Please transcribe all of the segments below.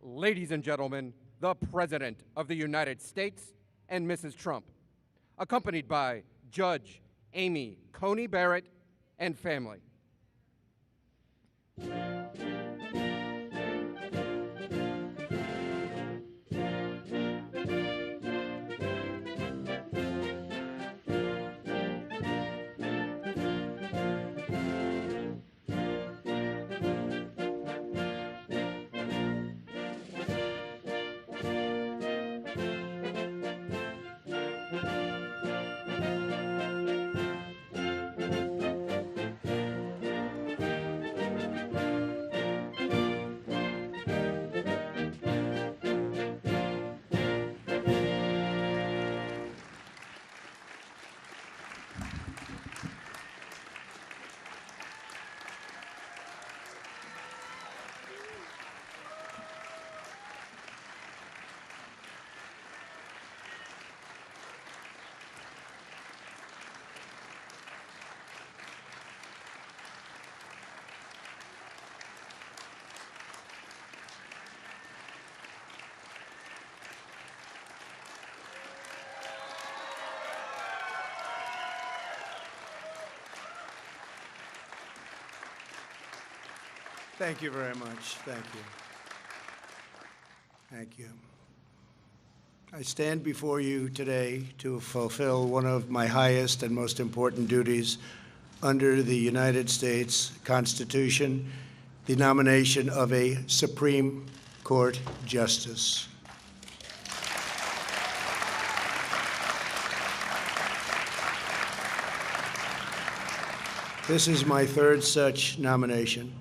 Ladies and gentlemen, the President of the United States and Mrs. Trump, accompanied by Judge Amy Coney Barrett and family. Thank you very much. Thank you. Thank you. I stand before you today to fulfill one of my highest and most important duties under the United States Constitution, the nomination of a Supreme Court Justice. This is my third such nomination,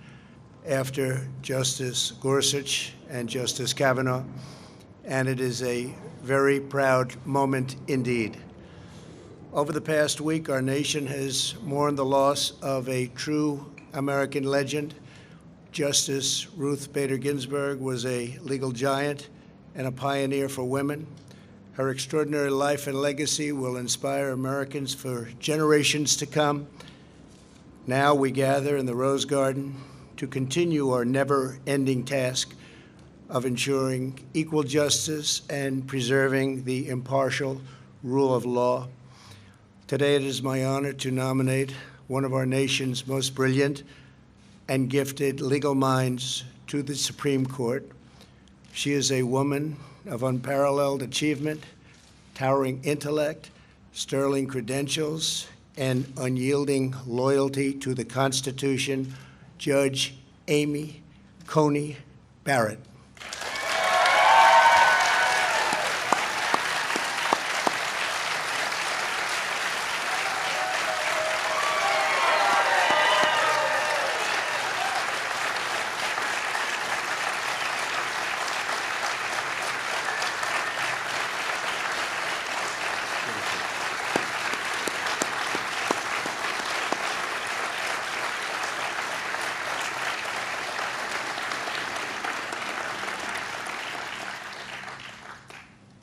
after Justice Gorsuch and Justice Kavanaugh, and it is a very proud moment indeed. Over the past week, our nation has mourned the loss of a true American legend. Justice Ruth Bader Ginsburg was a legal giant and a pioneer for women. Her extraordinary life and legacy will inspire Americans for generations to come. Now we gather in the Rose Garden to continue our never-ending task of ensuring equal justice and preserving the impartial rule of law. Today it is my honor to nominate one of our nation's most brilliant and gifted legal minds to the Supreme Court. She is a woman of unparalleled achievement, towering intellect, sterling credentials, and unyielding loyalty to the Constitution, Judge Amy Coney Barrett.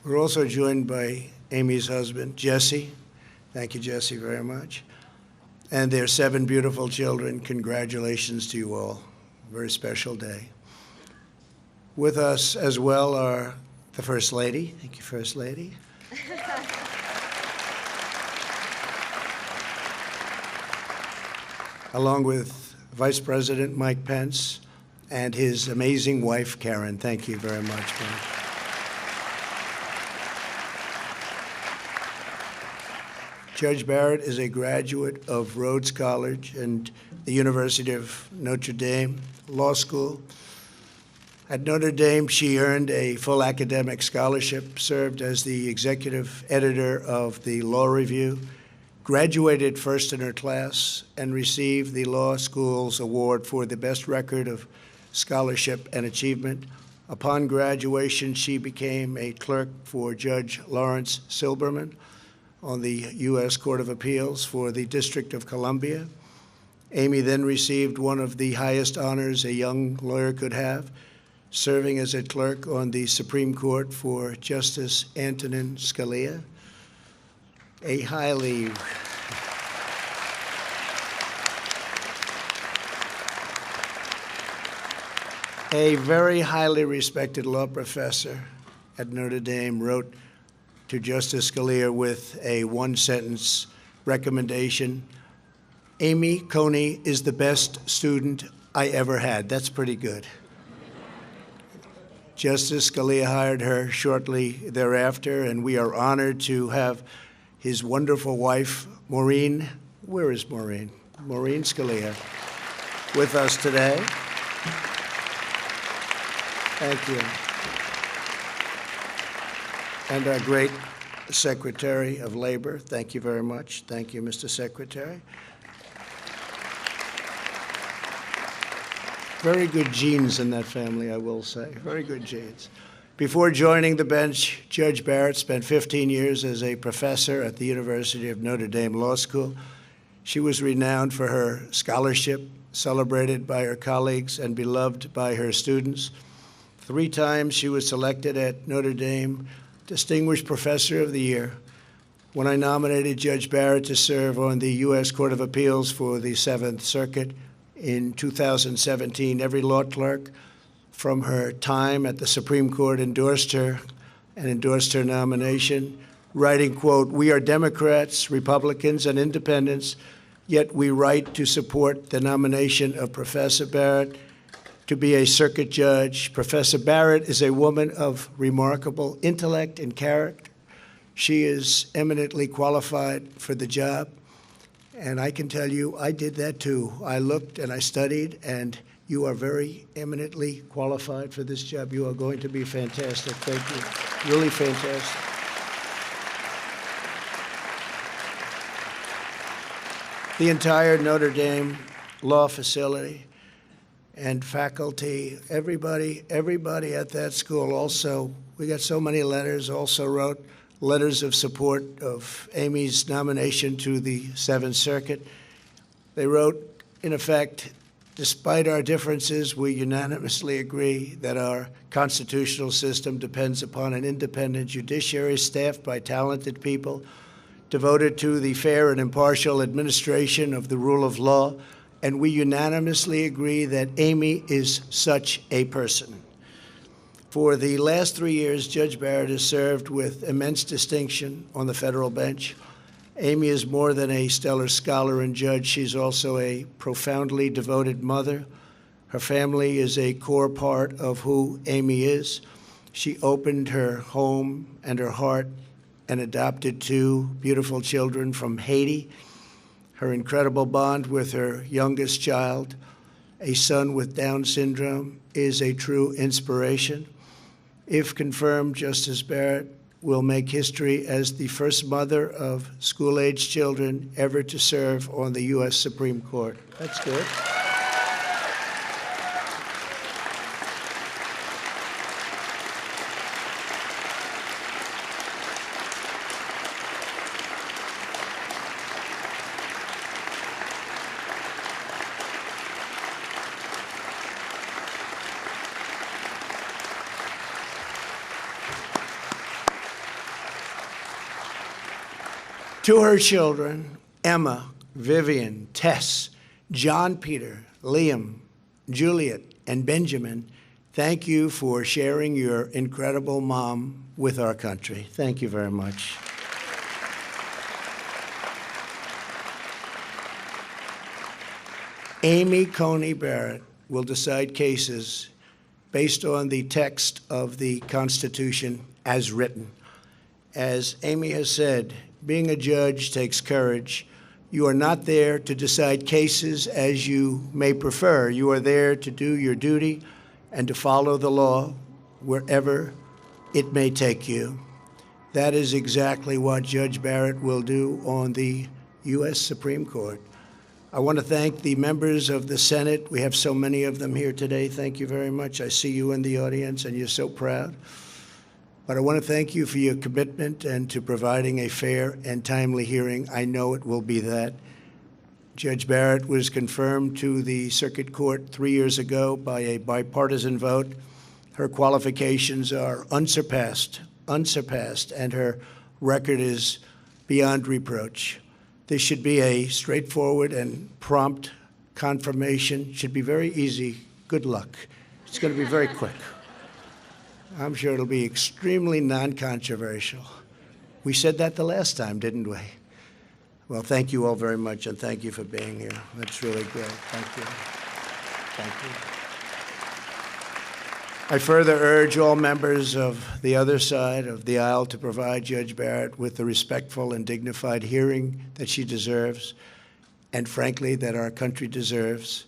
We're also joined by Amy's husband, Jesse. Thank you, Jesse, very much. And their 7 beautiful children. Congratulations to you all. Very special day. With us as well are the First Lady. Thank you, First Lady. Along with Vice President Mike Pence and his amazing wife, Karen. Thank you very much, Mike. Judge Barrett is a graduate of Rhodes College and the University of Notre Dame Law School. At Notre Dame, she earned a full academic scholarship, served as the executive editor of the Law Review, graduated first in her class, and received the law school's award for the best record of scholarship and achievement. Upon graduation, she became a clerk for Judge Lawrence Silberman on the U.S. Court of Appeals for the District of Columbia. Amy then received one of the highest honors a young lawyer could have, serving as a clerk on the Supreme Court for Justice Antonin Scalia, a highly A very highly respected law professor at Notre Dame wrote to Justice Scalia with a one-sentence recommendation: Amy Coney is the best student I ever had. That's pretty good. Justice Scalia hired her shortly thereafter, and we are honored to have his wonderful wife, Maureen. Where is Maureen? Maureen Scalia with us today. Thank you. And our great Secretary of Labor. Thank you very much. Thank you, Mr. Secretary. Very good genes in that family, I will say. Very good genes. Before joining the bench, Judge Barrett spent 15 years as a professor at the University of Notre Dame Law School. She was renowned for her scholarship, celebrated by her colleagues and beloved by her students. 3 times she was selected at Notre Dame Distinguished Professor of the Year. When I nominated Judge Barrett to serve on the U.S. Court of Appeals for the Seventh Circuit in 2017, every law clerk from her time at the Supreme Court endorsed her nomination, writing, quote, "We are Democrats, Republicans, and independents, yet we write to support the nomination of Professor Barrett to be a circuit judge. Professor Barrett is a woman of remarkable intellect and character. She is eminently qualified for the job." And I can tell you, I did that too. I looked and I studied, and you are very eminently qualified for this job. You are going to be fantastic. Thank you. Really fantastic. The entire Notre Dame law facility and faculty, everybody at that school also, we got so many letters, also wrote letters of support of Amy's nomination to the Seventh Circuit. They wrote, in effect, despite our differences, we unanimously agree that our constitutional system depends upon an independent judiciary staffed by talented people, devoted to the fair and impartial administration of the rule of law, and we unanimously agree that Amy is such a person. For the last 3 years, Judge Barrett has served with immense distinction on the federal bench. Amy is more than a stellar scholar and judge. She's also a profoundly devoted mother. Her family is a core part of who Amy is. She opened her home and her heart and adopted 2 beautiful children from Haiti. Her incredible bond with her youngest child, a son with Down syndrome, is a true inspiration. If confirmed, Justice Barrett will make history as the first mother of school-age children ever to serve on the U.S. Supreme Court. That's good. To her children, Emma, Vivian, Tess, John Peter, Liam, Juliet, and Benjamin, thank you for sharing your incredible mom with our country. Thank you very much. Amy Coney Barrett will decide cases based on the text of the Constitution as written. As Amy has said, being a judge takes courage. You are not there to decide cases as you may prefer. You are there to do your duty and to follow the law wherever it may take you. That is exactly what Judge Barrett will do on the U.S. Supreme Court. I want to thank the members of the Senate. We have so many of them here today. Thank you very much. I see you in the audience, and you're so proud. But I want to thank you for your commitment and to providing a fair and timely hearing. I know it will be that. Judge Barrett was confirmed to the Circuit Court 3 years ago by a bipartisan vote. Her qualifications are unsurpassed, and her record is beyond reproach. This should be a straightforward and prompt confirmation. Should be very easy. Good luck. It's going to be very quick. I'm sure it'll be extremely non-controversial. We said that the last time, didn't we? Well, thank you all very much, and thank you for being here. That's really great. Thank you. Thank you. I further urge all members of the other side of the aisle to provide Judge Barrett with the respectful and dignified hearing that she deserves, and frankly, that our country deserves.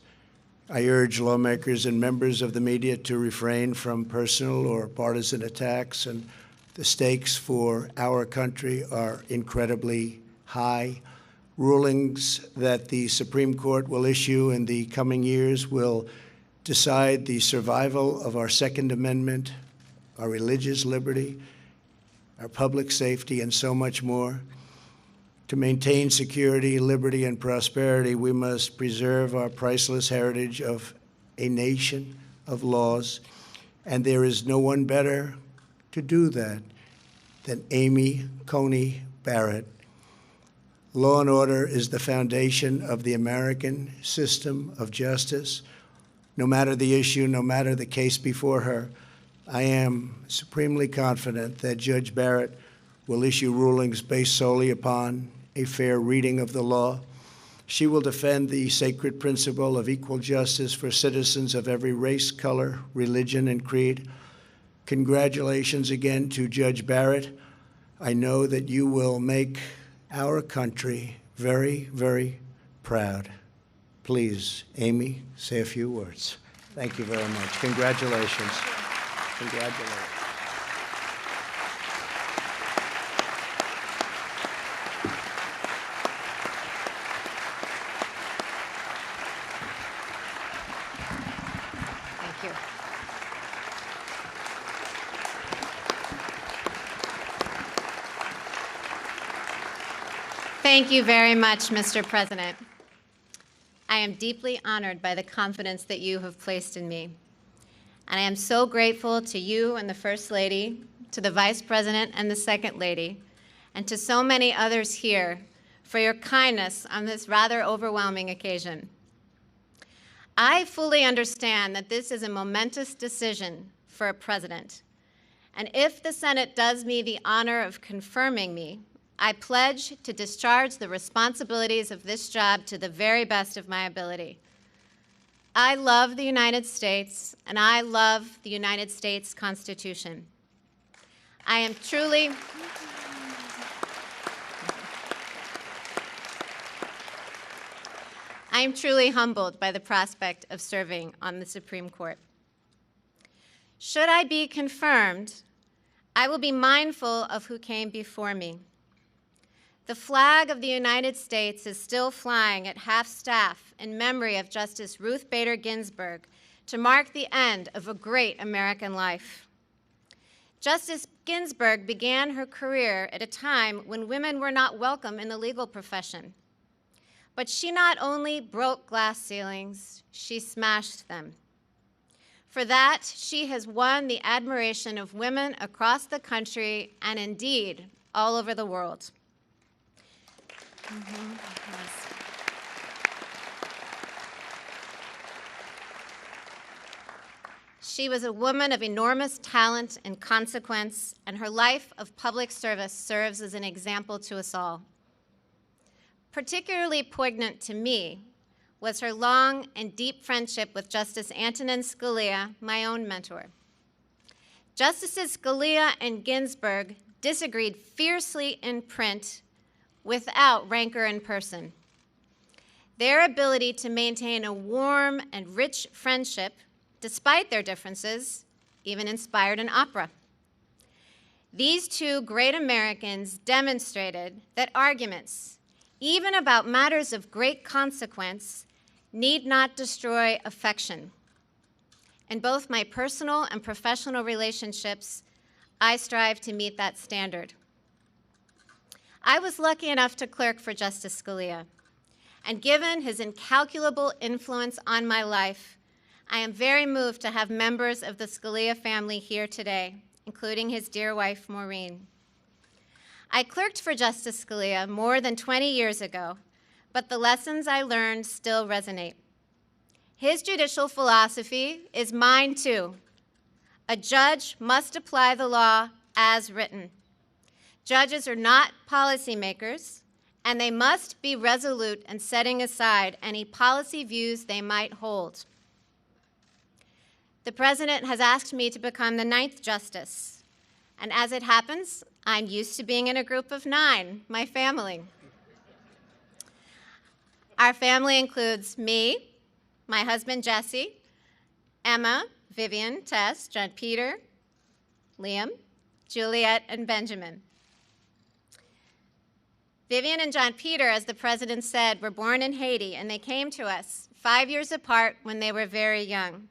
I urge lawmakers and members of the media to refrain from personal or partisan attacks, and the stakes for our country are incredibly high. Rulings that the Supreme Court will issue in the coming years will decide the survival of our Second Amendment, our religious liberty, our public safety, and so much more. To maintain security, liberty, and prosperity, we must preserve our priceless heritage of a nation of laws, and there is no one better to do that than Amy Coney Barrett. Law and order is the foundation of the American system of justice. No matter the issue, no matter the case before her, I am supremely confident that Judge Barrett will issue rulings based solely upon a fair reading of the law. She will defend the sacred principle of equal justice for citizens of every race, color, religion, and creed. Congratulations again to Judge Barrett. I know that you will make our country very, very proud. Please, Amy, say a few words. Thank you very much. Congratulations. Congratulations. Thank you. Thank you very much, Mr. President. I am deeply honored by the confidence that you have placed in me. And I am so grateful to you and the First Lady, to the Vice President and the Second Lady, and to so many others here for your kindness on this rather overwhelming occasion. I fully understand that this is a momentous decision for a president. And if the Senate does me the honor of confirming me, I pledge to discharge the responsibilities of this job to the very best of my ability. I love the United States, and I love the United States Constitution. I am truly humbled by the prospect of serving on the Supreme Court. Should I be confirmed, I will be mindful of who came before me. The flag of the United States is still flying at half-staff in memory of Justice Ruth Bader Ginsburg to mark the end of a great American life. Justice Ginsburg began her career at a time when women were not welcome in the legal profession. But she not only broke glass ceilings, she smashed them. For that, she has won the admiration of women across the country and indeed all over the world. Yes. She was a woman of enormous talent and consequence, and her life of public service serves as an example to us all. Particularly poignant to me was her long and deep friendship with Justice Antonin Scalia, my own mentor. Justices Scalia and Ginsburg disagreed fiercely in print without rancor in person. Their ability to maintain a warm and rich friendship, despite their differences, even inspired an opera. These two great Americans demonstrated that arguments, even about matters of great consequence, need not destroy affection. In both my personal and professional relationships, I strive to meet that standard. I was lucky enough to clerk for Justice Scalia, and given his incalculable influence on my life, I am very moved to have members of the Scalia family here today, including his dear wife, Maureen. I clerked for Justice Scalia more than 20 years ago, but the lessons I learned still resonate. His judicial philosophy is mine too. A judge must apply the law as written. Judges are not policymakers, and they must be resolute in setting aside any policy views they might hold. The President has asked me to become the 9th Justice, and as it happens, I'm used to being in a group of 9, my family. Our family includes me, my husband Jesse, Emma, Vivian, Tess, John Peter, Liam, Juliet, and Benjamin. Vivian and John Peter, as the President said, were born in Haiti, and they came to us 5 years apart when they were very young.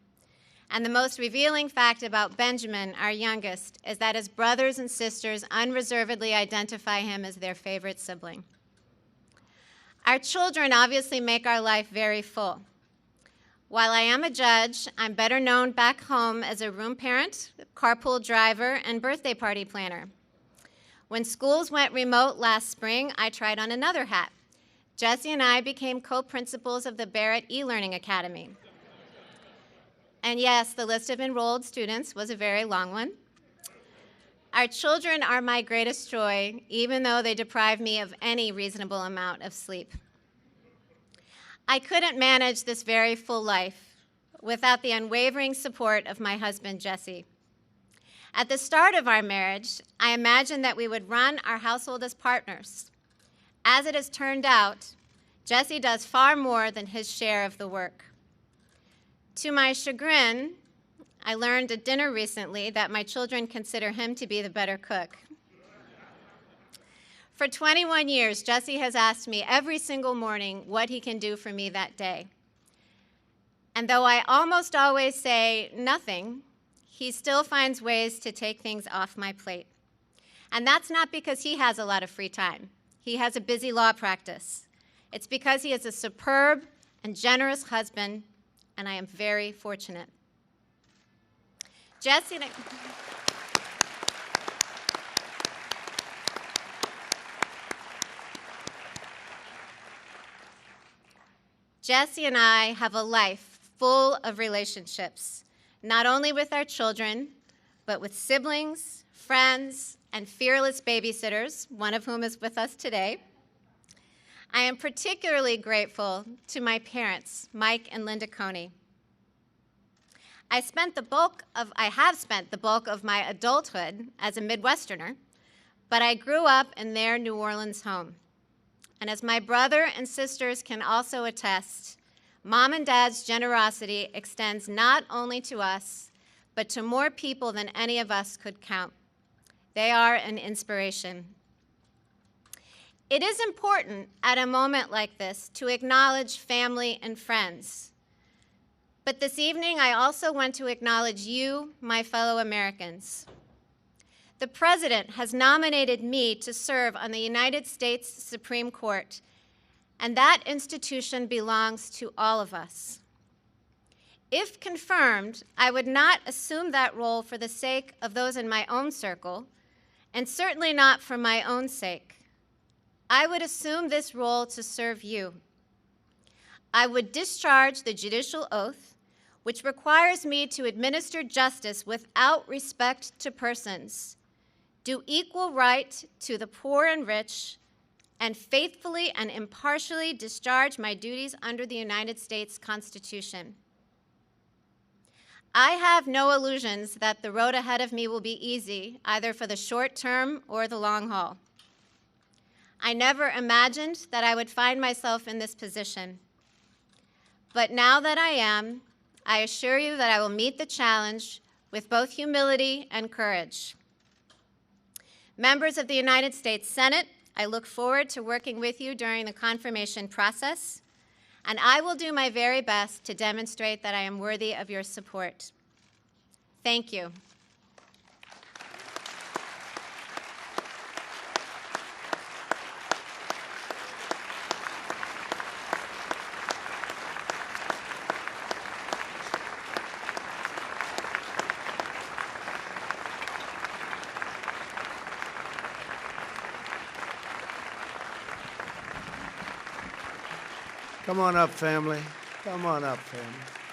And the most revealing fact about Benjamin, our youngest, is that his brothers and sisters unreservedly identify him as their favorite sibling. Our children obviously make our life very full. While I am a judge, I'm better known back home as a room parent, carpool driver, and birthday party planner. When schools went remote last spring, I tried on another hat. Jesse and I became co-principals of the Barrett e-Learning Academy. And yes, the list of enrolled students was a very long one. Our children are my greatest joy, even though they deprive me of any reasonable amount of sleep. I couldn't manage this very full life without the unwavering support of my husband, Jesse. At the start of our marriage, I imagined that we would run our household as partners. As it has turned out, Jesse does far more than his share of the work. To my chagrin, I learned at dinner recently that my children consider him to be the better cook. For 21 years, Jesse has asked me every single morning what he can do for me that day. And though I almost always say nothing, he still finds ways to take things off my plate. And that's not because he has a lot of free time. He has a busy law practice. It's because he is a superb and generous husband, and I am very fortunate. Jesse and I have a life full of relationships, not only with our children, but with siblings, friends, and fearless babysitters, one of whom is with us today. I am particularly grateful to my parents, Mike and Linda Coney. I have spent the bulk of my adulthood as a Midwesterner, but I grew up in their New Orleans home. And as my brother and sisters can also attest, Mom and Dad's generosity extends not only to us, but to more people than any of us could count. They are an inspiration. It is important at a moment like this to acknowledge family and friends. But this evening, I also want to acknowledge you, my fellow Americans. The President has nominated me to serve on the United States Supreme Court, and that institution belongs to all of us. If confirmed, I would not assume that role for the sake of those in my own circle, and certainly not for my own sake. I would assume this role to serve you. I would discharge the judicial oath, which requires me to administer justice without respect to persons, do equal right to the poor and rich, and faithfully and impartially discharge my duties under the United States Constitution. I have no illusions that the road ahead of me will be easy, either for the short term or the long haul. I never imagined that I would find myself in this position. But now that I am, I assure you that I will meet the challenge with both humility and courage. Members of the United States Senate, I look forward to working with you during the confirmation process, and I will do my very best to demonstrate that I am worthy of your support. Thank you. Come on up, family. Come on up, family.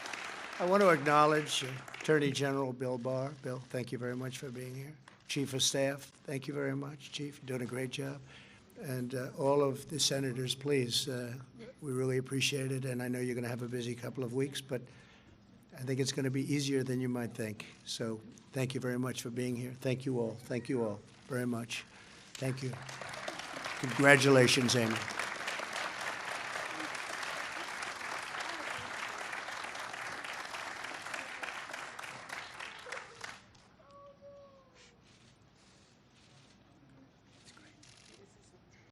I want to acknowledge Attorney General Bill Barr. Bill, thank you very much for being here. Chief of Staff, thank you very much. Chief, you're doing a great job. And all of the senators, please, we really appreciate it. And I know you're going to have a busy couple of weeks, but I think it's going to be easier than you might think. So thank you very much for being here. Thank you all. Thank you all very much. Thank you. Congratulations, Amy.